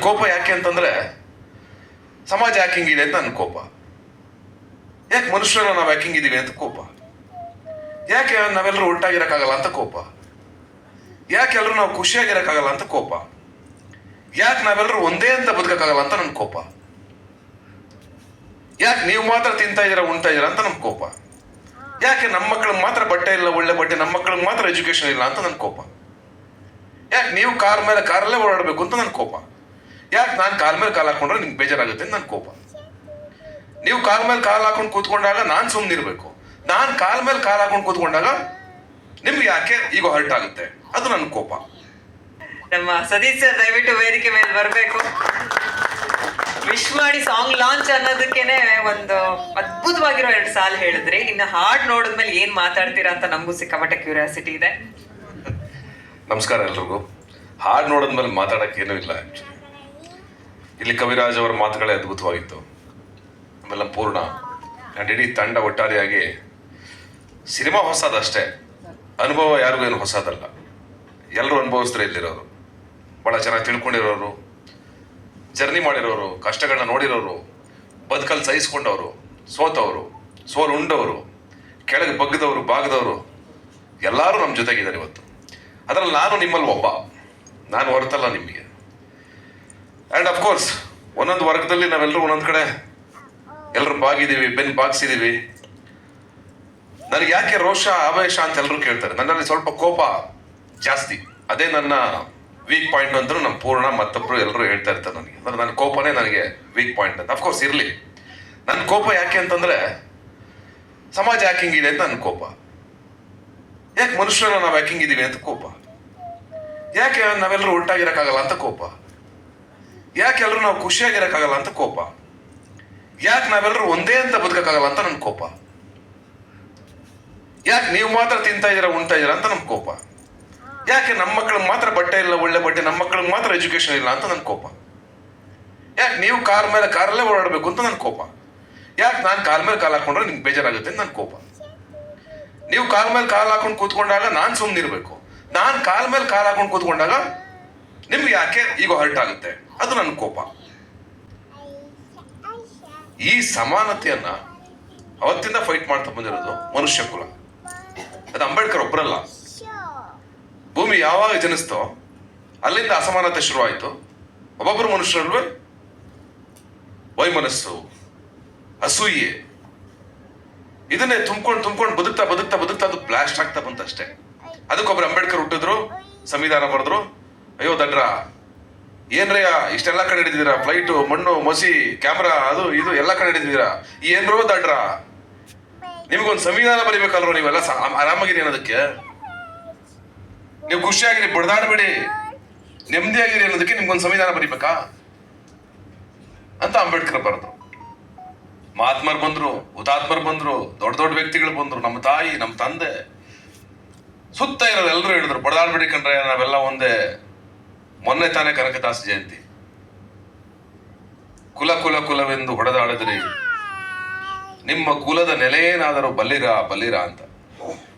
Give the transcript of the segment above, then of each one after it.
ಕೋಪ ಯಾಕೆ ಅಂತಂದ್ರೆ ಸಮಾಜ ಯಾಕೆ ಹಿಂಗಿದೆ ಅಂತ ನನ್ನ ಕೋಪ. ಯಾಕೆ ಮನುಷ್ಯರನ್ನ ನಾವು ಯಾಕೆ ಹಿಂಗಿದೀವಿ ಅಂತ ಕೋಪ. ಯಾಕೆ ನಾವೆಲ್ಲರೂ ಒಟ್ಟಾಗಿರಕ್ಕಾಗಲ್ಲ ಅಂತ ಕೋಪ. ಯಾಕೆ ಎಲ್ಲರೂ ನಾವು ಖುಷಿಯಾಗಿರಕ್ಕಾಗಲ್ಲ ಅಂತ ಕೋಪ. ಯಾಕೆ ನಾವೆಲ್ಲರೂ ಒಂದೇ ಅಂತ ಬದುಕಕ್ಕಾಗಲ್ಲ ಅಂತ ನನ್ನ ಕೋಪ. ಯಾಕೆ ನೀವು ಮಾತ್ರ ತಿಂತಾ ಇದೀರಾ ಉಣ್ತಾ ಇದೀರಾ ಅಂತ ನನ್ ಕೋಪ. ಯಾಕೆ ನಮ್ಮ ಮಕ್ಕಳಿಗೆ ಮಾತ್ರ ಬಟ್ಟೆ ಇಲ್ಲ, ಒಳ್ಳೆ ಬಟ್ಟೆ, ನಮ್ಮ ಮಕ್ಕಳಿಗೆ ಮಾತ್ರ ಎಜುಕೇಶನ್ ಇಲ್ಲ ಅಂತ ನನ್ನ ಕೋಪ. ಯಾಕೆ ನೀವು ಕಾರ್ ಮೇಲೆ ಕಾರಲ್ಲೇ ಓಡಾಡಬೇಕು ಅಂತ ನನ್ನ ಕೋಪ. ಯಾಕೆ ನಾನು ಕಾಲ್ ಮೇಲೆ ಕಾಲು ಹಾಕೊಂಡ್ರೆ ನಿಮ್ಗೆ ಬೇಜಾರಾಗುತ್ತೆ ಅಂತ ನನ್ನ ಕೋಪ. ನೀವು ಕಾಲ್ ಮೇಲೆ ಕಾಲು ಹಾಕೊಂಡು ಕೂತ್ಕೊಂಡಾಗ ನಾನು ಸುಮ್ಮನಿರ್ಬೇಕು. ನಾನು ಕಾಲ್ ಮೇಲೆ ಕಾಲು ಹಾಕೊಂಡು ಕೂತ್ಕೊಂಡಾಗ ನಿಮ್ಗೆ ಯಾಕೆ ಈಗ ಹರ್ಟ್ ಆಗುತ್ತೆ, ಅದು ನನ್ನ ಕೋಪ. ನಮ್ಮ ಸತೀಶ್ ಸರ್ ದಯವಿಟ್ಟು ವೇದಿಕೆ ಮೇಲೆ ಬರಬೇಕು. ವಿಶ್ ಮಾಡಿ ಸಾಂಗ್ ಲಾಂಚ್ ಅನ್ನೋದಕ್ಕೇನೆ ಒಂದು ಅದ್ಭುತವಾಗಿರೋ 2 ಸಾಲು ಹೇಳಿದ್ರಿ. ಇನ್ನು ಹಾಡ್ ನೋಡಿದ್ಮೇಲೆ ಏನ್ ಮಾತಾಡ್ತೀರಾ ಅಂತ ನಮಗೂ ಸಿಕ್ಕಾಪಟ್ಟೆ ಕ್ಯೂರಿಯಾಸಿಟಿ ಇದೆ. ನಮಸ್ಕಾರ ಎಲ್ರಿಗೂ. ಹಾಡು ನೋಡಿದ್ಮೇಲೆ ಮಾತಾಡಕ್ಕೆ ಏನೂ ಇಲ್ಲ. ಆಕ್ಚುಲಿ ಇಲ್ಲಿ ಕವಿರಾಜ್ ಅವರ ಮಾತುಗಳೇ ಅದ್ಭುತವಾಗಿತ್ತು. ಆಮೇಲೆ ಪೂರ್ಣ ಆ್ಯಂಡ್ ಇಡೀ ತಂಡ ಒಟ್ಟಾರೆಯಾಗಿ ಸಿನಿಮಾ ಹೊಸದಷ್ಟೇ, ಅನುಭವ ಯಾರಿಗೂ ಏನು ಹೊಸದಲ್ಲ. ಎಲ್ಲರೂ ಅನುಭವಿಸ್ತಾರೆ. ಇಲ್ಲಿರೋರು ಭಾಳ ಚೆನ್ನಾಗಿ ತಿಳ್ಕೊಂಡಿರೋರು, ಜರ್ನಿ ಮಾಡಿರೋರು, ಕಷ್ಟಗಳನ್ನ ನೋಡಿರೋರು, ಬದುಕಲ್ಲಿ ಸಹಿಸ್ಕೊಂಡವರು, ಸೋತವರು, ಸೋಲು ಉಂಡವರು, ಕೆಳಗೆ ಬಗ್ಗದವರು, ಬಾಗದವರು ಎಲ್ಲರೂ ನಮ್ಮ ಜೊತೆಗಿದ್ದಾರೆ ಇವತ್ತು. ಅದರಲ್ಲಿ ನಾನು ನಿಮ್ಮಲ್ಲಿ ಒಬ್ಬ, ನಾನು ಹೊರತಲ್ಲ ನಿಮಗೆ. ಆ್ಯಂಡ್ ಅಫ್ಕೋರ್ಸ್ ಒಂದೊಂದು ವರ್ಗದಲ್ಲಿ ನಾವೆಲ್ಲರೂ ಒಂದೊಂದು ಕಡೆ ಎಲ್ಲರೂ ಬಾಗಿದ್ದೀವಿ, ಬೆನ್ನು ಬಾಗಿಸಿದ್ದೀವಿ. ನನಗೆ ಯಾಕೆ ರೋಷ ಆವೇಶ ಅಂತ ಎಲ್ಲರೂ ಕೇಳ್ತಾರೆ. ನನ್ನಲ್ಲಿ ಸ್ವಲ್ಪ ಕೋಪ ಜಾಸ್ತಿ, ಅದೇ ನನ್ನ ವೀಕ್ ಪಾಯಿಂಟ್ ಅಂದ್ರೂ ನಮ್ಮ ಪೂರ್ಣ ಮತ್ತೊಬ್ಬರು ಎಲ್ಲರೂ ಹೇಳ್ತಾ ಇರ್ತಾರೆ ನನಗೆ. ಅಂದ್ರೆ ನನ್ನ ಕೋಪನೇ ನನಗೆ ವೀಕ್ ಪಾಯಿಂಟ್ ಅಂತ. ಅಫ್ಕೋರ್ಸ್ ಇರಲಿ. ನನ್ನ ಕೋಪ ಯಾಕೆ ಅಂತಂದ್ರೆ ಸಮಾಜ ಯಾಕೆ ಹಿಂಗಿದೆ ಅಂತ ನನ್ನ ಕೋಪ. ಯಾಕೆ ಮನುಷ್ಯರನ್ನ ನಾವು ಯಾಕೆ ಹಿಂಗಿದೀವಿ ಅಂತ ಕೋಪ. ಯಾಕೆ ನಾವೆಲ್ಲರೂ ಒಟ್ಟಾಗಿರಕ್ಕಾಗಲ್ಲ ಅಂತ ಕೋಪ. ಯಾಕೆ ಎಲ್ಲರೂ ನಾವು ಖುಷಿಯಾಗಿರಕ್ಕಾಗಲ್ಲ ಅಂತ ಕೋಪ. ಯಾಕೆ ನಾವೆಲ್ಲರೂ ಒಂದೇ ಅಂತ ಬದುಕಕ್ಕಾಗಲ್ಲ ಅಂತ ನನ್ನ ಕೋಪ. ಯಾಕೆ ನೀವು ಮಾತ್ರ ತಿಂತಾ ಇದೀರಾ ಉಣ್ತಾ ಇದೀರಾ ಅಂತ ನಮ್ಮ ಕೋಪ. ಯಾಕೆ ನಮ್ಮ ಮಕ್ಕಳಿಗೆ ಮಾತ್ರ ಬಟ್ಟೆ ಇಲ್ಲ, ಒಳ್ಳೆ ಬಟ್ಟೆ, ನಮ್ಮ ಮಕ್ಕಳಿಗೆ ಮಾತ್ರ ಎಜುಕೇಶನ್ ಇಲ್ಲ ಅಂತ ನನ್ನ ಕೋಪ. ಯಾಕೆ ನೀವು ಕಾರ್ ಮೇಲೆ ಕಾರಲ್ಲೇ ಓಡಾಡಬೇಕು ಅಂತ ನನ್ನ ಕೋಪ. ಯಾಕೆ ನಾನು ಕಾಲ್ ಮೇಲೆ ಕಾಲು ಹಾಕೊಂಡ್ರೆ ನಿಮ್ಗೆ ಬೇಜಾರಾಗುತ್ತೆ ಅಂತ ನನ್ನ ಕೋಪ. ನೀವು ಕಾಲ್ ಮೇಲೆ ಕಾಲು ಹಾಕೊಂಡು ಕೂತ್ಕೊಂಡಾಗ ನಾನು ಸುಮ್ಮನಿರ್ಬೇಕು. ನಾನು ಕಾಲ್ ಮೇಲೆ ಕಾಲು ಹಾಕೊಂಡು ಕೂತ್ಕೊಂಡಾಗ ನಿಮ್ಗೆ ಯಾಕೆ ಈಗ ಹರ್ಟ್ ಆಗುತ್ತೆ, ಅದು ನನ್ನ ಕೋಪ. ಈ ಸಮಾನತೆಯನ್ನ ಅವತ್ತಿಂದ ಫೈಟ್ ಮಾಡ್ತಾ ಬಂದಿರೋದು ಮನುಷ್ಯ ಕುಲ. ಅದು ಅಂಬೇಡ್ಕರ್ ಒಬ್ಬರಲ್ಲ. ಭೂಮಿ ಯಾವಾಗ ಜನಿಸ್ತೋ ಅಲ್ಲಿಂದ ಅಸಮಾನತೆ ಶುರುವಾಯಿತು. ಒಬ್ಬೊಬ್ಬರು ಮನುಷ್ಯರಲ್ವೇ ವೈಮನಸ್ಸು, ಅಸೂಯೆ, ಇದನ್ನೇ ತುಂಬ್ಕೊಂಡು ಬದುಕ್ತಾ ಬದುಕ್ತಾ ಬದುಕ್ತಾ ಅದು ಬ್ಲಾಸ್ಟ್ ಆಗ್ತಾ ಬಂತು ಅಷ್ಟೇ. ಅದಕ್ಕೊಬ್ರು ಅಂಬೇಡ್ಕರ್ ಹುಟ್ಟಿದ್ರು, ಸಂವಿಧಾನ ಬರೆದ್ರು. ಅಯ್ಯೋ ದಡ್ರ, ಏನ್ರಯ್ಯ ಇಷ್ಟೆಲ್ಲ ಕಡೆ ಹಿಡಿದಿದ್ದೀರಾ, ಫ್ಲೈಟು, ಮಣ್ಣು, ಮಸಿ, ಕ್ಯಾಮ್ರಾ, ಅದು ಇದು ಎಲ್ಲ ಕಡೆ ಹಿಡಿದಿದ್ದೀರಾ, ಏನ್ರೋ ದಡ್ರ, ನಿಮ್ಗೊಂದು ಸಂವಿಧಾನ ಬರಿಬೇಕಲ್ರೋ, ನೀವೆಲ್ಲ ಆರಾಮಾಗಿರಿ ಅನ್ನೋದಕ್ಕೆ, ನೀವು ಖುಷಿಯಾಗಿರಿ, ಬಡ್ದಾಡ್ಬೇಡಿ, ನೆಮ್ಮದಿಯಾಗಿರಿ ಅನ್ನೋದಕ್ಕೆ ನಿಮ್ಗೊಂದು ಸಂವಿಧಾನ ಬರಿಬೇಕಾ ಅಂತ ಅಂಬೇಡ್ಕರ್ ಬರೆದ್ರು. ಮಹಾತ್ಮರು ಬಂದ್ರು, ಹುತಾತ್ಮರು ಬಂದ್ರು, ದೊಡ್ಡ ದೊಡ್ಡ ವ್ಯಕ್ತಿಗಳು ಬಂದ್ರು, ನಮ್ಮ ತಾಯಿ, ನಮ್ಮ ತಂದೆ, ಸುತ್ತ ಇರೋರು ಎಲ್ಲರೂ ಹೇಳಿದ್ರು ಬಡ್ದಾಡ್ಬೇಡಿ ಕಣ್ರೆ, ನಾವೆಲ್ಲ ಒಂದೇ. ಮೊನ್ನೆ ತಾನೇ ಕನಕದಾಸ ಜಯಂತಿ. ಕುಲ ಕುಲ ಕುಲವೆಂದು ಹೊಡೆದಾಡಿದ್ರಿ, ನಿಮ್ಮ ಕುಲದ ನೆಲೆಯೇನಾದರೂ ಬಲ್ಲಿರ ಬಲ್ಲಿರ ಅಂತ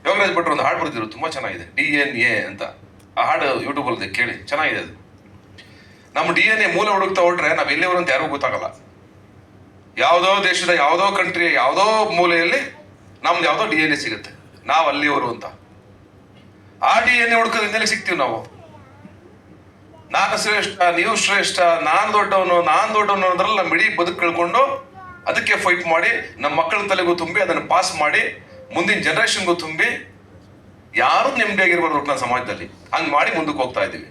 ಯೋಗರಾಜ್ ಭಟ್ರು ಒಂದು ಹಾಡು ಬರೆದಿದ್ರು, ತುಂಬಾ ಚೆನ್ನಾಗಿದೆ, DNA ಅಂತ. ಆ ಹಾಡು ಯೂಟ್ಯೂಬ್ ಅಲ್ಲಿ ಕೇಳಿ, ಚೆನ್ನಾಗಿದೆ ಅದು. ನಮ್ಮ DNA ಮೂಲ ಹುಡುಕ್ತಾ ಹೊಟ್ರೆ ನಾವ್ ಎಲ್ಲಿವರು ಅಂತ ಯಾರಿಗೂ ಗೊತ್ತಾಗಲ್ಲ. ಯಾವುದೋ ದೇಶದ ಯಾವುದೋ ಕಂಟ್ರಿಯ ಯಾವುದೋ ಮೂಲೆಯಲ್ಲಿ ನಮ್ದು ಯಾವುದೋ DNA ಸಿಗುತ್ತೆ, ನಾವು ಅಲ್ಲಿಯವರು ಅಂತ. ಆ DNA ಹುಡುಕೋದ್ರಿಂದಲೇ ಸಿಗ್ತೀವಿ ನಾವು. ನಾನು ಶ್ರೇಷ್ಠ, ನೀವು ಶ್ರೇಷ್ಠ, ನಾನು ದೊಡ್ಡವನು ಅನ್ನೋದ್ರಲ್ಲಿ ನಮ್ಮ ಇಡೀ ಬದುಕು ಕಳ್ಕೊಂಡು ಅದಕ್ಕೆ ಫೈಟ್ ಮಾಡಿ ನಮ್ಮ ಮಕ್ಕಳ ತಲೆಗೂ ತುಂಬಿ ಅದನ್ನು ಪಾಸ್ ಮಾಡಿ ಮುಂದಿನ ಜನರೇಷನ್ಗೂ ತುಂಬಿ ಯಾರು ನೆಮ್ಮದಿಯಾಗಿರ್ಬಾರ್ದು ನಮ್ಮ ಸಮಾಜದಲ್ಲಿ. ಹಂಗ್ ಮಾಡಿ ಮುಂದಕ್ಕೆ ಹೋಗ್ತಾ ಇದ್ದೀವಿ.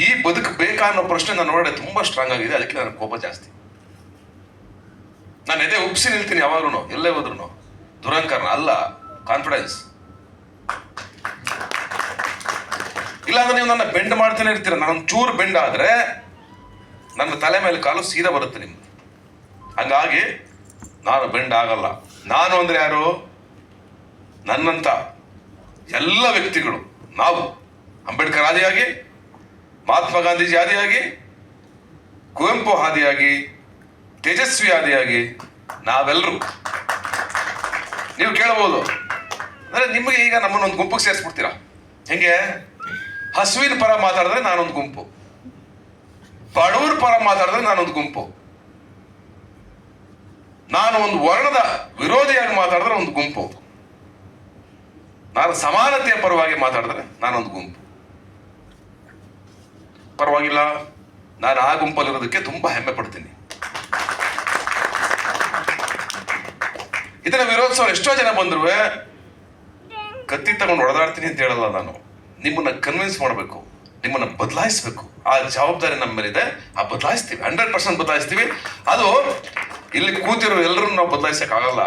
ಈ ಬದುಕು ಬೇಕಾ ಅನ್ನೋ ಪ್ರಶ್ನೆ ನನ್ನ ಒಳಗಡೆ ತುಂಬಾ ಸ್ಟ್ರಾಂಗ್ ಆಗಿದೆ. ಅದಕ್ಕೆ ನನ್ನ ಕೋಪ ಜಾಸ್ತಿ. ನಾನು ಎದೆ ಉಪ್ಸಿ ನಿಲ್ತೀನಿ ಯಾವಾಗ್ಲೂ, ಎಲ್ಲೇ ಹೋದ್ರು. ದುರಂಕಾರನ ಅಲ್ಲ, ಕಾನ್ಫಿಡೆನ್ಸ್. ಇಲ್ಲಾಂದ್ರೆ ನೀವು ನನ್ನ ಬೆಂಡ್ ಮಾಡ್ತಾನೆ ಇರ್ತೀರ. ನಾನು ಚೂರು ಬೆಂಡ್ ಆದ್ರೆ ನನ್ನ ತಲೆ ಮೇಲೆ ಕಾಲು ಸೀದಾ ಬರುತ್ತೆ ನಿಮ್ಗೆ. ಹಂಗಾಗಿ ನಾನು ಬೆಂಡ್ ಆಗಲ್ಲ. ನಾನು ಅಂದ್ರೆ ಯಾರು? ನನ್ನಂತ ಎಲ್ಲ ವ್ಯಕ್ತಿಗಳು, ನಾವು ಅಂಬೇಡ್ಕರ್ ಆದಿಯಾಗಿ, ಮಹಾತ್ಮ ಗಾಂಧೀಜಿ ಆದಿಯಾಗಿ, ಕುವೆಂಪು ಆದಿಯಾಗಿ, ತೇಜಸ್ವಿ ಆದಿಯಾಗಿ ನಾವೆಲ್ಲರೂ. ನೀವು ಕೇಳಬಹುದು, ಅಂದ್ರೆ ನಿಮಗೆ ಈಗ ನಮ್ಮನ್ನೊಂದು ಗುಂಪಿಗೆ ಸೇರಿಸ್ಬಿಡ್ತೀರಾ. ಹೆಂಗೆ? ಹಸುವಿನ ಪರ ಮಾತಾಡಿದ್ರೆ ನಾನೊಂದು ಗುಂಪು, ಬಡವರ ಪರ ಮಾತಾಡಿದ್ರೆ ನಾನೊಂದು ಗುಂಪು, ನಾನು ಒಂದು ವರ್ಣದ ವಿರೋಧಿಯಾಗಿ ಮಾತಾಡಿದ್ರೆ ಒಂದು ಗುಂಪು, ನಾನು ಸಮಾನತೆಯ ಪರವಾಗಿ ಮಾತಾಡಿದ್ರೆ ನಾನೊಂದು ಗುಂಪು. ಪರವಾಗಿಲ್ಲ, ನಾನು ಆ ಗುಂಪಲ್ಲಿರೋದಕ್ಕೆ ತುಂಬಾ ಹೆಮ್ಮೆ ಪಡ್ತೀನಿ. ಇದನ್ನ ವಿರೋಧಿಸೋರು ಎಷ್ಟೋ ಜನ ಬಂದ್ರು ಕತ್ತಿ ತಗೊಂಡು ಹೊಡೆದಾಡ್ತೀನಿ ಅಂತ ಹೇಳಲ್ಲ ನಾನು. ನಿಮ್ಮನ್ನ ಕನ್ವಿನ್ಸ್ ಮಾಡಬೇಕು, ನಿಮ್ಮನ್ನ ಬದಲಾಯಿಸ್ಬೇಕು. ಆ ಜವಾಬ್ದಾರಿ ನಮ್ಮ ಮೇಲಿದೆ. ಆ ಬದಲಾಯಿಸ್ತೀವಿ, 100% ಬದಲಾಯಿಸ್ತೀವಿ. ಅದು ಇಲ್ಲಿ ಕೂತಿರೋ ಎಲ್ಲರೂ ನಾವು ಬದಲಾಯಿಸಕ್ ಆಗಲ್ಲ.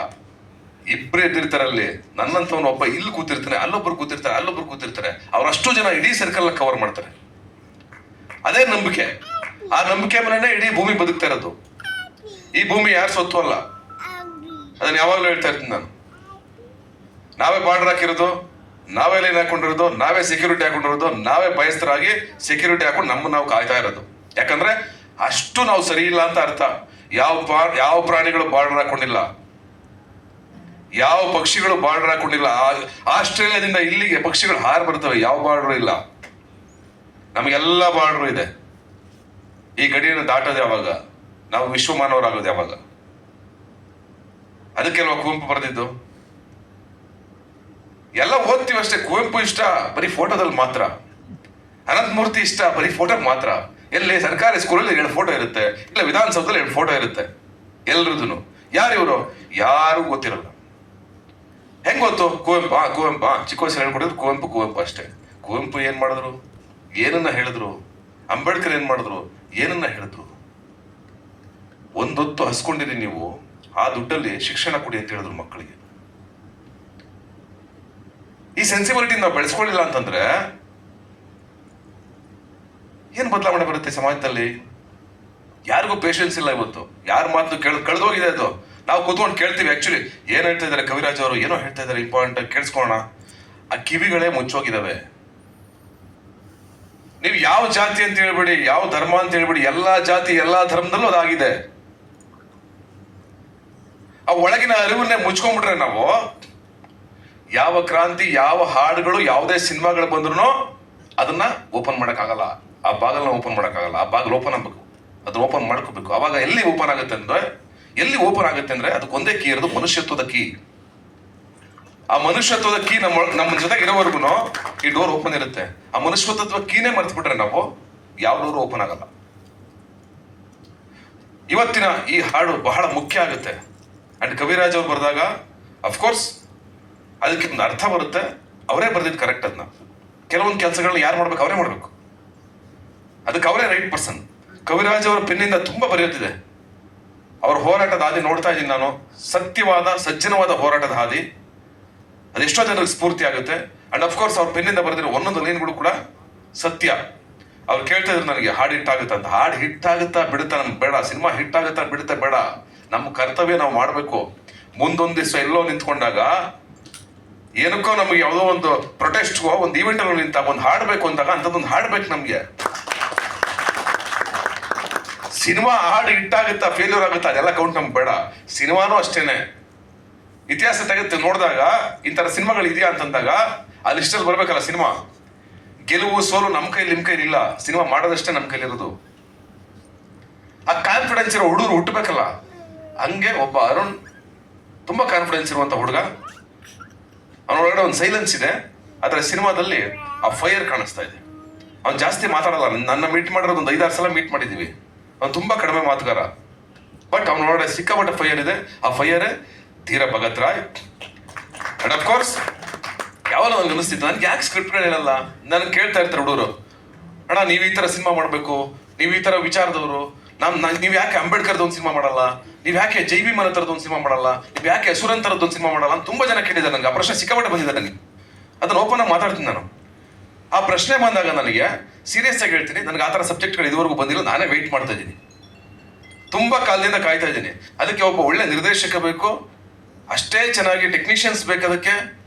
ಇಬ್ಬರು ಎದ್ದಿರ್ತಾರೆ ಅಲ್ಲಿ. ನನ್ನಂತವನು ಒಬ್ಬ ಇಲ್ಲಿ ಕೂತಿರ್ತಾನೆ, ಅಲ್ಲೊಬ್ರು ಕೂತಿರ್ತಾರೆ, ಅಲ್ಲೊಬ್ರು ಕೂತಿರ್ತಾರೆ. ಅವರಷ್ಟು ಜನ ಇಡೀ ಸರ್ಕಲ್ ಕವರ್ ಮಾಡ್ತಾರೆ. ಅದೇ ನಂಬಿಕೆ. ಆ ನಂಬಿಕೆ ಮೇಲೆನೆ ಇಡೀ ಭೂಮಿ ಬದುಕ್ತಾ ಇರೋದು. ಈ ಭೂಮಿ ಯಾರು ಸೊತ್ತು ಅಲ್ಲ. ಅದನ್ನ ಯಾವಾಗ್ಲೂ ಹೇಳ್ತಾ ಇರ್ತೀನಿ ನಾನು. ನಾವೇ ಬಾರ್ಡರ್ ಹಾಕಿರೋದು, ನಾವೇ ಲೈನ್ ಹಾಕೊಂಡಿರೋದು, ನಾವೇ ಸೆಕ್ಯೂರಿಟಿ ಹಾಕೊಂಡಿರೋದು, ನಾವೇ ಬಯಸ್ತರಾಗಿ ಸೆಕ್ಯೂರಿಟಿ ಹಾಕೊಂಡು ನಮ್ಮನ್ನು ನಾವು ಕಾಯ್ತಾ ಇರೋದು. ಯಾಕಂದ್ರೆ ಅಷ್ಟು ನಾವು ಸರಿ ಇಲ್ಲ ಅಂತ ಅರ್ಥ. ಯಾವ ಪ್ರಾಣಿಗಳು ಬಾರ್ಡರ್ ಹಾಕೊಂಡಿಲ್ಲ, ಯಾವ ಪಕ್ಷಿಗಳು ಬಾರ್ಡರ್ ಹಾಕೊಂಡಿಲ್ಲ. ಆಸ್ಟ್ರೇಲಿಯಾದಿಂದ ಇಲ್ಲಿಗೆ ಪಕ್ಷಿಗಳು ಹಾರ್ ಬರ್ತವೆ, ಯಾವ ಬಾರ್ಡರ್ ಇಲ್ಲ. ನಮಗೆಲ್ಲ ಬಾರ್ಡರ್ ಇದೆ. ಈ ಗಡಿಯನ್ನು ದಾಟೋದು ಯಾವಾಗ? ನಾವು ವಿಶ್ವಮಾನವರಾಗೋದು ಯಾವಾಗ? ಅದಕ್ಕೆಲ್ವ ಕುವೆಂಪು ಬರೆದಿದ್ದು. ಎಲ್ಲ ಓದ್ತೀವಿ ಅಷ್ಟೇ. ಕುವೆಂಪು ಇಷ್ಟ ಬರೀ ಫೋಟೋದಲ್ಲಿ ಮಾತ್ರ, ಅನಂತಮೂರ್ತಿ ಇಷ್ಟ ಬರೀ ಫೋಟೋಗೆ ಮಾತ್ರ. ಎಲ್ಲಿ ಸರ್ಕಾರಿ ಸ್ಕೂಲಲ್ಲಿ 2 ಫೋಟೋ ಇರುತ್ತೆ, ಇಲ್ಲ ವಿಧಾನಸೌಧದಲ್ಲಿ 2 ಫೋಟೋ ಇರುತ್ತೆ ಎಲ್ರದ್ದು. ಯಾರು ಇವರು? ಯಾರು ಗೊತ್ತಿರಲ್ಲ. ಹೆಂಗ್ ಗೊತ್ತು? ಕುವೆಂಪು ಚಿಕ್ಕ ವಯಸ್ಸಲ್ಲಿ ಹೇಳ್ಕೊಡಿದ್ರು ಕುವೆಂಪು ಅಷ್ಟೇ. ಕುವೆಂಪು ಏನ್ ಮಾಡಿದ್ರು? ಏನನ್ನ ಹೇಳಿದ್ರು? ಅಂಬೇಡ್ಕರ್ ಏನ್ ಮಾಡಿದ್ರು? ಏನನ್ನ ಹೇಳಿದ್ರು? ಒಂದೊತ್ತು ಹಸ್ಕೊಂಡಿರಿ ನೀವು, ಆ ದುಡ್ಡಲ್ಲಿ ಶಿಕ್ಷಣ ಕೊಡಿ ಅಂತ ಹೇಳಿದ್ರು ಮಕ್ಕಳಿಗೆ. ಈ ಸೆನ್ಸಿಬಿಲಿಟಿ ನಾವು ಬೆಳೆಸ್ಕೊಳ್ಳಿಲ್ಲ ಅಂತಂದ್ರೆ ಏನ್ ಬದಲಾವಣೆ ಬರುತ್ತೆ ಸಮಾಜದಲ್ಲಿ? ಯಾರಿಗೂ ಪೇಷನ್ಸ್ ಇಲ್ಲ ಇವತ್ತು. ಯಾರ ಮಾತು ಕಳೆದೋಗಿದೆ ಅದು. ನಾವು ಕೂತ್ಕೊಂಡು ಕೇಳ್ತೀವಿ. ಆಕ್ಚುಲಿ ಏನ್ ಹೇಳ್ತಾ ಇದಾರೆ ಕವಿರಾಜ್ ಅವರು, ಏನೋ ಹೇಳ್ತಾ ಇದಾರೆ ಇಂಪಾರ್ಟೆಂಟ್, ಕೇಳಿಸ್ಕೊಳ್ಳೋಣ. ಆ ಕಿವಿಗಳೇ ಮುಚ್ಚೋಗಿದಾವೆ. ನೀವು ಯಾವ ಜಾತಿ ಅಂತ ಹೇಳ್ಬೇಡಿ, ಯಾವ ಧರ್ಮ ಅಂತ ಹೇಳ್ಬೇಡಿ, ಎಲ್ಲಾ ಜಾತಿ ಎಲ್ಲಾ ಧರ್ಮದಲ್ಲೂ ಅದಾಗಿದೆ. ಆ ಒಳಗಿನ ಅರಿವನ್ನೇ ಮುಚ್ಕೊಂಡ್ಬಿಟ್ರೆ ನಾವು, ಯಾವ ಕ್ರಾಂತಿ, ಯಾವ ಹಾಡುಗಳು, ಯಾವುದೇ ಸಿನಿಮಾಗಳು ಬಂದ್ರು ಅದನ್ನ ಓಪನ್ ಮಾಡಕ್ಕಾಗಲ್ಲ. ಆ ಬಾಗಲ್ನ ಓಪನ್ ಮಾಡಕ್ಕಾಗಲ್ಲ. ಆ ಬಾಗಿಲು ಓಪನ್ ಆಗ್ಬೇಕು, ಅದನ್ನ ಓಪನ್ ಮಾಡ್ಕೋಬೇಕು. ಅವಾಗ ಎಲ್ಲಿ ಓಪನ್ ಆಗುತ್ತೆ ಅಂದ್ರೆ ಅದಕ್ಕೊಂದೇ ಕೀ ಇರೋದು, ಮನುಷ್ಯತ್ವದ ಕೀ. ಆ ಮನುಷ್ಯತ್ವದ ಕೀ ನಮ್ಮ ಜೊತೆಗೆ ಇರೋವರೆಗೂ ಈ ಡೋರ್ ಓಪನ್ ಇರುತ್ತೆ. ಆ ಮನುಷ್ಯತ್ವದ ಕೀನೇ ಮರ್ತು ಬಿಟ್ರೆ ನಾವು ಯಾವ ಡೋರ್ ಓಪನ್ ಆಗಲ್ಲ. ಇವತ್ತಿನ ಈ ಹಾಡು ಬಹಳ ಮುಖ್ಯ ಆಗುತ್ತೆ. ಅಂಡ್ ಕವಿರಾಜ್ ಅವ್ರು ಬರೆದಾಗ ಅಫ್ಕೋರ್ಸ್ ಅದಕ್ಕೆ ಒಂದು ಅರ್ಥ ಬರುತ್ತೆ. ಅವರೇ ಬರ್ದಿದ್ದು ಕರೆಕ್ಟ್. ಅದನ್ನ ಕೆಲವೊಂದು ಕೆಲಸಗಳನ್ನ ಯಾರು ಮಾಡ್ಬೇಕು? ಅವರೇ ಮಾಡ್ಬೇಕು. ಅದಕ್ಕೆ ಅವರೇ ರೈಟ್ ಪರ್ಸನ್. ಕವಿರಾಜ್ ಅವರ ಪೆನ್ನಿಂದ ತುಂಬಾ ಬರೆಯುತ್ತಿದೆ. ಅವ್ರ ಹೋರಾಟದ ಹಾದಿ ನೋಡ್ತಾ ಇದ್ದೀನಿ ನಾನು. ಸತ್ಯವಾದ, ಸಜ್ಜನವಾದ ಹೋರಾಟದ ಹಾದಿ. ಅದೆಷ್ಟೋ ಜನರಿಗೆ ಸ್ಫೂರ್ತಿ ಆಗುತ್ತೆ. ಅಂಡ್ ಅಫ್ಕೋರ್ಸ್ ಅವ್ರ ಪೆನ್ನಿಂದ ಬರೆದಿರೋ ಒಂದೊಂದು ಲೈನ್ಗಳು ಕೂಡ ಸತ್ಯ. ಅವ್ರು ಕೇಳ್ತಾ ಇದ್ರು ನನಗೆ, ಹಾಡು ಹಿಟ್ ಆಗುತ್ತಾ ಅಂತ. ಹಾಡು ಹಿಟ್ ಆಗುತ್ತಾ ಬಿಡುತ್ತಾ ನಮ್ಗೆ ಬೇಡ. ಸಿನಿಮಾ ಹಿಟ್ ಆಗುತ್ತಾ ಬಿಡುತ್ತಾ ಬೇಡ. ನಮ್ಮ ಕರ್ತವ್ಯ ನಾವು ಮಾಡಬೇಕು. ಮುಂದೊಂದು ದಿವಸ ಎಲ್ಲೋ ನಿಂತ್ಕೊಂಡಾಗ, ಏನಕ್ಕೋ ನಮ್ಗೆ ಯಾವುದೋ ಒಂದು ಪ್ರೊಟೆಸ್ಟ್ಗೋ ಒಂದು ಈವೆಂಟ್ ಅಲ್ಲಿ ನಿಂತಾಗ ಒಂದು ಹಾಡ್ಬೇಕು ಅಂದಾಗ ಅಂಥದ್ದೊಂದು ಹಾಡ್ಬೇಕು ನಮ್ಗೆ. ಸಿನಿಮಾ ಹಾಡು ಹಿಟ್ಟಾಗುತ್ತಾ ಫೇಲ್ಯೂರ್ ಆಗುತ್ತಾ ಅದೆಲ್ಲ ಕೌಂಟ್ ನಮ್ಗೆ ಬೇಡ. ಸಿನಿಮಾನೂ ಅಷ್ಟೇನೆ. ಇತಿಹಾಸ ತೆಗೆದು ನೋಡಿದಾಗ ಇಂಥರ ಸಿನಿಮಾಗಳು ಇದೆಯಾ ಅಂತಂದಾಗ ಆ ಲಿಸ್ಟಲ್ಲಿ ಬರ್ಬೇಕಲ್ಲ ಸಿನಿಮಾ. ಗೆಲುವು ಸೋಲು ನಮ್ಮ ಕೈಲಿ ನಿಮ್ಮ ಕೈಲಿ ಇಲ್ಲ. ಸಿನಿಮಾ ಮಾಡೋದಷ್ಟೇ ನಮ್ಮ ಕೈಲಿರೋದು. ಆ ಕಾನ್ಫಿಡೆನ್ಸ್ ಇರೋ ಹುಡುಗರು ಹುಟ್ಟಬೇಕಲ್ಲ. ಹಂಗೆ ಒಬ್ಬ ಅರುಣ್ ತುಂಬಾ ಕಾನ್ಫಿಡೆನ್ಸ್ ಇರುವಂತ ಹುಡುಗ. ಅವನೊಳಗಡೆ ಒಂದು ಸೈಲೆನ್ಸ್ ಇದೆ. ಆದ್ರೆ ಸಿನಿಮಾದಲ್ಲಿ ಆ ಫೈರ್ ಕಾಣಿಸ್ತಾ ಇದೆ. ಅವ್ನು ಜಾಸ್ತಿ ಮಾತಾಡಲ್ಲ. ನನ್ನ ಮೀಟ್ ಮಾಡಿರೋದು ಒಂದು 5-6 ಸಲ ಮೀಟ್ ಮಾಡಿದೀವಿ. ಅವ್ನು ತುಂಬಾ ಕಡಿಮೆ ಮಾತುಗಾರ. ಬಟ್ ಅವನೊಳಗಡೆ ಸಿಕ್ಕಾಪಟ್ಟೆ ಫೈರ್ ಇದೆ. ಆ ಫೈರೇ ಧೀರ ಭಗತ್ ರಾಯ್. ಅಂಡ್ ಅಫ್ಕೋರ್ಸ್ ಯಾವಾಗ ನನಗೆ ಅನಿಸ್ತಿತ್ತು, ನನ್ಗೆ ಯಾಕೆ ಸ್ಕ್ರಿಪ್ಟ್ಗಳು ಹೇಳಲ್ಲ? ನನಗೆ ಕೇಳ್ತಾ ಇರ್ತಾರೆ ಹುಡುಗರು, ಅಣ್ಣ ನೀವು ಈ ತರ ಸಿನಿಮಾ ಮಾಡಬೇಕು, ನೀವು ಈ ತರ ವಿಚಾರದವರು, ನೀವು ಯಾಕೆ ಅಂಬೇಡ್ಕರ್ದ ಒಂದು ಸಿನಿಮಾ ಮಾಡಲ್ಲ, ನೀವು ಯಾಕೆ ಜೈವಿ ಮನ ತರದ ಒಂದು ಸಿನಿಮಾ ಮಾಡಲ್ಲ, ನೀವು ಯಾಕೆ ಹಸುರನ್ ತರದ್ದು ಒಂದು ಸಿನಿಮಾ ಮಾಡಲ್ಲ ಅಂತ ತುಂಬಾ ಜನ ಕೇಳಿದ್ದಾರೆ ನನಗೆ. ಆ ಪ್ರಶ್ನೆ ಸಿಕ್ಕಾಪಟ್ಟೆ ಬಂದಿದೆ ನನಗೆ. ಅದನ್ನ ಓಪನ್ ಆಗಿ ಮಾತಾಡ್ತೀನಿ ನಾನು. ಆ ಪ್ರಶ್ನೆ ಬಂದಾಗ ನನಗೆ ಸೀರಿಯಸ್ ಆಗಿ ಹೇಳ್ತೀನಿ, ನನಗೆ ಆ ಥರ ಸಬ್ಜೆಕ್ಟ್ಗಳು ಇದುವರೆಗೂ ಬಂದಿಲ್ಲ. ನಾನೇ ವೆಯ್ಟ್ ಮಾಡ್ತಾ ಇದ್ದೀನಿ, ತುಂಬಾ ಕಾಲದಿಂದ ಕಾಯ್ತಾ ಇದ್ದೀನಿ. ಅದಕ್ಕೆ ಒಬ್ಬ ಒಳ್ಳೆ ನಿರ್ದೇಶಕ ಬೇಕು, ಅಷ್ಟೇ ಚೆನ್ನಾಗಿ ಟೆಕ್ನಿಷಿಯನ್ಸ್ ಬೇಕು, ಅದಕ್ಕೆ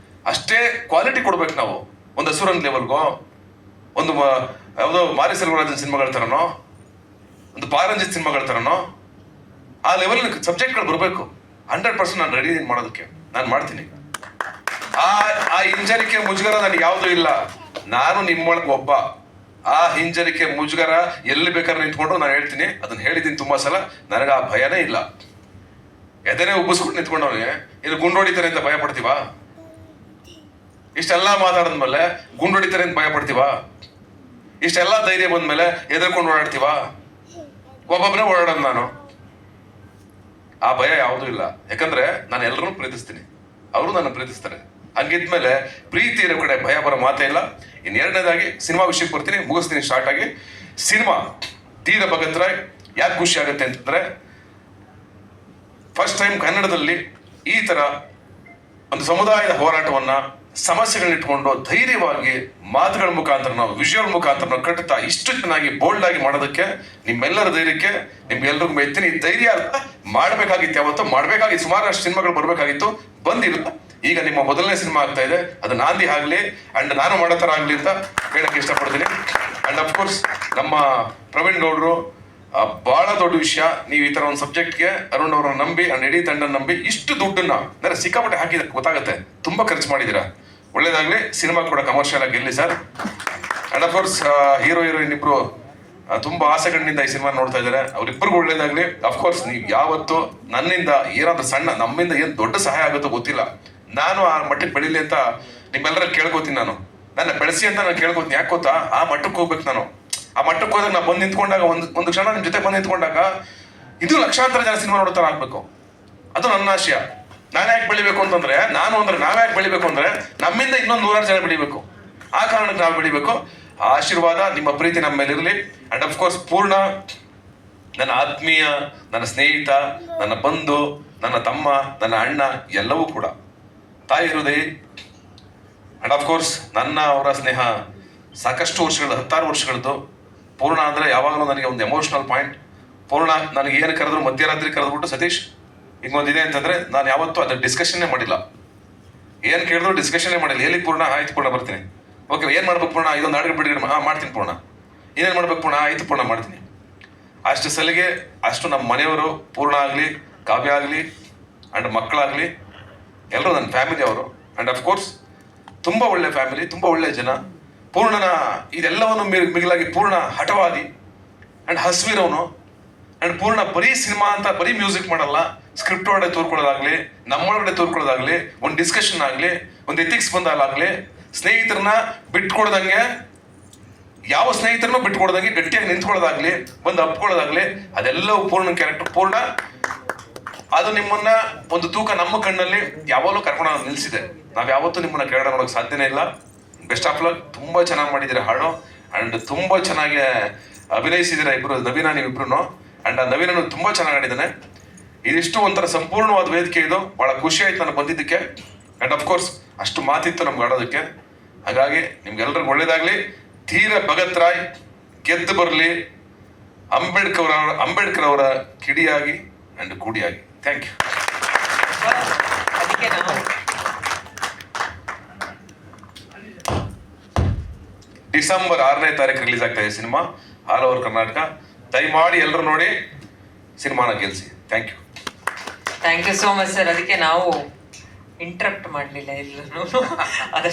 ಅಷ್ಟೇ ಕ್ವಾಲಿಟಿ ಕೊಡ್ಬೇಕು ನಾವು. ಒಂದು ಹಸುರನ್ ಲೆವೆಲ್ಗೋ, ಒಂದು ಯಾವುದೋ ಮಾರಿ ಸೆಲ್ವರಾಜನ್ ಸಿನಿಮಾಗಳ ಥರನೋ, ಒಂದು ಪಾರಂಜಿತ್ ಸಿನಿಮಾಗಳ ಥರನೋ ಆ ಲೆವೆಲ್ ಸಬ್ಜೆಕ್ಟ್ಗಳು ಬರಬೇಕು. 100% ನಾನು ರೆಡಿ ಮಾಡೋದಕ್ಕೆ. ನಾನು ಮಾಡ್ತೀನಿ. ಆ ಹಿಂಜರಿಕೆ ಮುಜುಗರ ನನಗೆ ಯಾವುದೂ ಇಲ್ಲ. ನಾನು ನಿಮ್ಮೊಳಗೆ ಒಬ್ಬ. ಆ ಹಿಂಜರಿಕೆ ಮುಜುಗರ ಎಲ್ಲಿ ಬೇಕಾದ್ರೆ ನಿಂತ್ಕೊಂಡು ನಾನು ಹೇಳ್ತೀನಿ, ಅದನ್ನ ಹೇಳಿದ್ದೀನಿ ತುಂಬಾ ಸಲ. ನನಗೆ ಆ ಭಯನೇ ಇಲ್ಲ. ಎದೆನೇ ಉಬ್ಬಿಸ್ಕೊಂಡು ನಿಂತ್ಕೊಂಡವನಿಗೆ ಇಲ್ಲಿ ಗುಂಡು ಹೊಡಿತಾರೆ ಅಂತ ಭಯ ಪಡ್ತೀವಾ? ಇಷ್ಟೆಲ್ಲ ಮಾತಾಡಿದ್ಮೇಲೆ ಗುಂಡು ಹೊಡಿತಾರೆ ಅಂತ ಭಯ ಪಡ್ತೀವಾ? ಇಷ್ಟೆಲ್ಲ ಧೈರ್ಯ ಬಂದ್ಮೇಲೆ ಎದರ್ಕೊಂಡು ಓಡಾಡ್ತೀವಾ? ಒಬ್ಬೊಬ್ಬನೇ ಓಡಾಡೋದು ನಾನು. ಆ ಭಯ ಯಾವುದೂ ಇಲ್ಲ. ಯಾಕಂದ್ರೆ ನಾನು ಎಲ್ಲರನ್ನೂ ಪ್ರೀತಿಸ್ತೀನಿ, ಅವರು ನನ್ನ ಪ್ರೀತಿಸ್ತಾರೆ. ಹಂಗಿದ್ಮೇಲೆ ಪ್ರೀತಿ ಇರೋ ಕಡೆ ಭಯ ಬರೋ ಮಾತೇ ಇಲ್ಲ. ಇನ್ನು ಎರಡನೇದಾಗಿ ಸಿನಿಮಾ ವಿಷಯಕ್ಕೆ ಬರ್ತೀನಿ, ಮುಗಿಸ್ತೀನಿ ಸ್ಟಾರ್ಟ್ ಆಗಿ. ಸಿನಿಮಾ ತೀರ ಭಗತ್ ರಾಯ್ ಯಾಕೆ ಖುಷಿ ಆಗುತ್ತೆ ಅಂತಂದ್ರೆ, ಫಸ್ಟ್ ಟೈಮ್ ಕನ್ನಡದಲ್ಲಿ ಈ ತರ ಒಂದು ಸಮುದಾಯದ ಹೋರಾಟವನ್ನ, ಸಮಸ್ಯೆಗಳನ್ನ ಇಟ್ಕೊಂಡು ಧೈರ್ಯವಾಗಿ ಮಾತುಗಳ ಮುಖಾಂತರ, ನಾವು ವಿಜುವಲ್ ಮುಖಾಂತರ ನಾವು ಕಟ್ಟುತ್ತಾ ಇಷ್ಟು ಚೆನ್ನಾಗಿ ಬೋಲ್ಡ್ ಆಗಿ ಮಾಡೋದಕ್ಕೆ ನಿಮ್ಮೆಲ್ಲರ ಧೈರ್ಯಕ್ಕೆ ನಿಮ್ಗೆಲ್ರಿಗೂ ಮೆಚ್ತೀನಿ. ಈ ಧೈರ್ಯ ಮಾಡ್ಬೇಕಾಗಿತ್ತು, ಯಾವತ್ತೋ ಮಾಡ್ಬೇಕಾಗಿತ್ತು. ಸುಮಾರಷ್ಟು ಸಿನಿಮಾಗಳು ಬರ್ಬೇಕಾಗಿತ್ತು, ಬಂದಿಲ್ಲ. ಈಗ ನಿಮ್ಮ ಮೊದಲನೇ ಸಿನಿಮಾ ಆಗ್ತಾ ಇದೆ, ಅದು ನಾಂದಿ ಆಗ್ಲಿ ಅಂಡ್ ನಾನು ಮಾಡೋ ತರ ಆಗ್ಲಿ ಅಂತ ಹೇಳಕ್ ಇಷ್ಟಪಡ್ತೀನಿ. ಅಂಡ್ ಅಫ್ಕೋರ್ಸ್ ನಮ್ಮ ಪ್ರವೀಣ್ ಗೌಡ್ರು ಬಹಳ ದೊಡ್ಡ ವಿಷಯ. ನೀವು ಈ ತರ ಒಂದು ಸಬ್ಜೆಕ್ಟ್ಗೆ ಅರುಣ್ ಅವರನ್ನ ನಂಬಿ ಅಂಡ್ ಇಡೀ ತಂಡ ನಂಬಿ ಇಷ್ಟು ದುಡ್ಡನ್ನ ಅಂದ್ರೆ ಸಿಕ್ಕಾಪಟ್ಟೆ ಹಾಕಿದ್ರೆ ಗೊತ್ತಾಗುತ್ತೆ, ತುಂಬಾ ಖರ್ಚು ಮಾಡಿದೀರಾ. ಒಳ್ಳೇದಾಗ್ಲಿ, ಸಿನಿಮಾ ಕೂಡ ಕಮರ್ಷಿಯಲ್ ಆಗಿ ಗೆಲ್ಲಿ sir. And of course hero heroine ಇಬ್ರು ತುಂಬಾ ಆಸೆಗಳಿಂದ ಈ ಸಿನಿಮಾ ನೋಡ್ತಾ ಇದ್ದಾರೆ, ಅವ್ರಿಬ್ಬರಿಗೂ ಒಳ್ಳೇದಾಗ್ಲಿ. ಅಫ್ಕೋರ್ಸ್ ನೀವು ಯಾವತ್ತು ನನ್ನಿಂದ ಏನಾದ್ರೂ ಸಣ್ಣ, ನಮ್ಮಿಂದ ಏನ್ ದೊಡ್ಡ ಸಹಾಯ ಆಗುತ್ತೋ ಗೊತ್ತಿಲ್ಲ, ನಾನು ಆ ಮಟ್ಟಕ್ಕೆ ಬೆಳಿಲಿ ಅಂತ ನಿಮ್ಮೆಲ್ಲರ ಕೇಳ್ಕೊತೀನಿ. ನನ್ನ ಬೆಳೆಸಿ ಅಂತ ನಾನು ಕೇಳ್ಕೊತೀನಿ. ಯಾಕೆ ಗೊತ್ತಾ, ಆ ಮಟ್ಟಕ್ಕೆ ಹೋಗ್ಬೇಕು ನಾನು. ಆ ಮಟ್ಟಕ್ಕೆ ಹೋದಾಗ ನಾವು ಬಂದು ನಿಂತ್ಕೊಂಡಾಗ ಒಂದು ಕ್ಷಣ ನಿಮ್ ಜೊತೆ ಬಂದು ನಿಂತ್ಕೊಂಡಾಗ ಇದು ಲಕ್ಷಾಂತರ ಜನ ಸಿನಿಮಾ ನೋಡ್ತಾರ ಆಗ್ಬೇಕು. ಅದು ನನ್ನ ಆಶಯ. ನಾನು ಯಾಕೆ ಬೆಳಿಬೇಕು ಅಂತಂದ್ರೆ, ನಾವ್ ಯಾಕೆ ಬೆಳಿಬೇಕು ಅಂದ್ರೆ ನಮ್ಮಿಂದ ಇನ್ನೊಂದು 100 ಜನ ಬೆಳಿಬೇಕು. ಆ ಕಾರಣಕ್ಕೆ ನಾವು ಬೆಳಿಬೇಕು. ಆ ಆಶೀರ್ವಾದ, ನಿಮ್ಮ ಪ್ರೀತಿ ನಮ್ಮ ಮೇಲೆ ಇರಲಿ. ಅಂಡ್ ಅಫ್ಕೋರ್ಸ್ ಪೂರ್ಣ ನನ್ನ ಆತ್ಮೀಯ, ನನ್ನ ಸ್ನೇಹಿತ, ನನ್ನ ಬಂಧು, ನನ್ನ ತಮ್ಮ, ನನ್ನ ಅಣ್ಣ, ಎಲ್ಲವೂ ಕೂಡ ತಾಯಿ ಹೃದಯ. ಅಂಡ್ ಅಫ್ಕೋರ್ಸ್ ನನ್ನ ಅವರ ಸ್ನೇಹ ಸಾಕಷ್ಟು ವರ್ಷಗಳದ್ದು, 10 ವರ್ಷಗಳದ್ದು. ಪೂರ್ಣ ಅಂದ್ರೆ ಯಾವಾಗಲೂ ನನಗೆ ಒಂದು ಎಮೋಷನಲ್ ಪಾಯಿಂಟ್. ಪೂರ್ಣ ನನಗೆ ಏನು ಕರೆದ್ರು, ಮಧ್ಯರಾತ್ರಿ ಕರೆದ್ಬಿಟ್ಟು ಸತೀಶ್ ಹಿಂಗೊಂದಿದೆ ಅಂತಂದ್ರೆ ನಾನು ಯಾವತ್ತೂ ಅದ್ರ ಡಿಸ್ಕಷನ್ನೇ ಮಾಡಿಲ್ಲ. ಏನ್ ಕೇಳಿದ್ರು ಡಿಸ್ಕಷನ್ನೇ ಮಾಡಿಲ್ಲ. ಎಲ್ಲಿ ಪೂರ್ಣ, ಆಯ್ತು ಪೂರ್ಣ ಬರ್ತೀನಿ. ಓಕೆ, ಏನ್ ಮಾಡ್ಬೇಕು ಪೂರ್ಣ, ಇದೊಂದು ಅಡುಗೆ ಬಿಡಿ, ಮಾಡ್ತೀನಿ ಪೂರ್ಣ. ಏನೇನು ಮಾಡ್ಬೇಕು ಪೂರ್ಣ, ಆಯ್ತು ಪೂರ್ಣ ಮಾಡ್ತೀನಿ. ಅಷ್ಟು ಸಲಿಗೆ, ಅಷ್ಟು ನಮ್ಮ ಮನೆಯವರು, ಪೂರ್ಣ ಆಗಲಿ, ಕಾವ್ಯ ಆಗಲಿ ಅಂಡ್ ಮಕ್ಕಳಾಗಲಿ, ಎಲ್ಲರೂ ನನ್ನ ಫ್ಯಾಮಿಲಿ ಅವರು. ಅಂಡ್ ಅಫ್ಕೋರ್ಸ್ ತುಂಬಾ ಒಳ್ಳೆ ಫ್ಯಾಮಿಲಿ, ತುಂಬಾ ಒಳ್ಳೆ ಜನ. ಪೂರ್ಣನ ಇದೆಲ್ಲವನ್ನು ಮಿಗಿಲಾಗಿ ಪೂರ್ಣ ಹಠವಾದಿ ಅಂಡ್ ಹಸ್ವಿರವನು. ಅಂಡ್ ಪೂರ್ಣ ಬರೀ ಸಿನಿಮಾ ಅಂತ ಬರೀ ಮ್ಯೂಸಿಕ್ ಮಾಡಲ್ಲ, ಸ್ಕ್ರಿಪ್ಟ್ ಒಳಗಡೆ ತೋರ್ಕೊಳ್ಳೋದಾಗ್ಲಿ, ನಮ್ಮೊಳಗಡೆ ತೋರ್ಕೊಳ್ಳೋದಾಗ್ಲಿ, ಒಂದು ಡಿಸ್ಕಷನ್ ಆಗಲಿ, ಒಂದು ಎಥಿಕ್ಸ್ ಬಂದಾಗಲಿ, ಸ್ನೇಹಿತರನ್ನ ಬಿಟ್ಕೊಡ್ದಂಗೆ, ಯಾವ ಸ್ನೇಹಿತರನ್ನು ಬಿಟ್ಕೊಡ್ದಂಗೆ ಗಟ್ಟಿಯಾಗಿ ನಿಂತ್ಕೊಳ್ಳೋದಾಗ್ಲಿ, ಬಂದು ಅಪ್ಕೊಳ್ಳೋದಾಗ್ಲಿ, ಅದೆಲ್ಲವೂ ಪೂರ್ಣ ಕ್ಯಾರೆಕ್ಟರ್. ಪೂರ್ಣ ಅದು ನಿಮ್ಮನ್ನ ಒಂದು ತೂಕ ನಮ್ಮ ಕಣ್ಣಲ್ಲಿ ಯಾವಾಗಲೂ ಕರ್ಕೊಂಡು ನಿಲ್ಸಿದೆ. ನಾವ್ ಯಾವತ್ತೂ ನಿಮ್ಮನ್ನ ಕೆಳಗಡೆ ನೋಡೋಕೆ ಸಾಧ್ಯನೇ ಇಲ್ಲ. Best of luck. ತುಂಬಾ ಚೆನ್ನಾಗಿ ಮಾಡಿದಿರ ಹಾಡು ಅಂಡ್ ತುಂಬಾ ಚೆನ್ನಾಗಿ ಅಭಿನಯಿಸಿದಿರ ಇಬ್ರು, ನವೀನ ನೀವಿಬ್ರು. ಅಂಡ್ ಆ ನವೀನನು ತುಂಬಾ ಚೆನ್ನಾಗಿ ಆಡಿದ್ದಾನೆ. ಇದಿಷ್ಟು ಒಂಥರ ಸಂಪೂರ್ಣವಾದ ವೇದಿಕೆ ಇದು. ಬಹಳ ಖುಷಿ ಆಯ್ತು ನಾನು ಬಂದಿದ್ದಕ್ಕೆ. ಅಂಡ್ ಅಫ್ಕೋರ್ಸ್ ಅಷ್ಟು ಮಾತಿತ್ತು ನಮ್ಗೆ ಆಡೋದಕ್ಕೆ. ಹಾಗಾಗಿ ನಿಮ್ಗೆಲ್ರಿಗೂ ಒಳ್ಳೇದಾಗ್ಲಿ. ತೀರ ಭಗತ್ ರಾಯ್ ಗೆದ್ದು ಬರಲಿ. ಅಂಬೇಡ್ಕರ್ ಅವರ ಕಿಡಿಯಾಗಿ ಅಂಡ್ ಕೂಡಿಯಾಗಿ. Thank you. ಅದಕ್ಕೆ ನಾವು ಡಿಸೆಂಬರ್ 6ನೇ ತಾರೀಕು ರಿಲೀಸ್ ಆಗ್ತಾ ಇದೆ ಸಿನಿಮಾ, ಆಲ್ ಓವರ್ ಕರ್ನಾಟಕ. ದಯಮಾಡಿ ಎಲ್ಲರೂ ನೋಡಿ ಸಿನಿಮಾನ ಗೆಲ್ಸಿ. Thank you. Thank you so much sir. ಅದಕ್ಕೆ ನಾವು ಇಂಟ್ರಪ್ಟ್ ಮಾಡಲಿಲ್ಲ ಎಲ್ಲರೂ. ಅದಷ್ಟು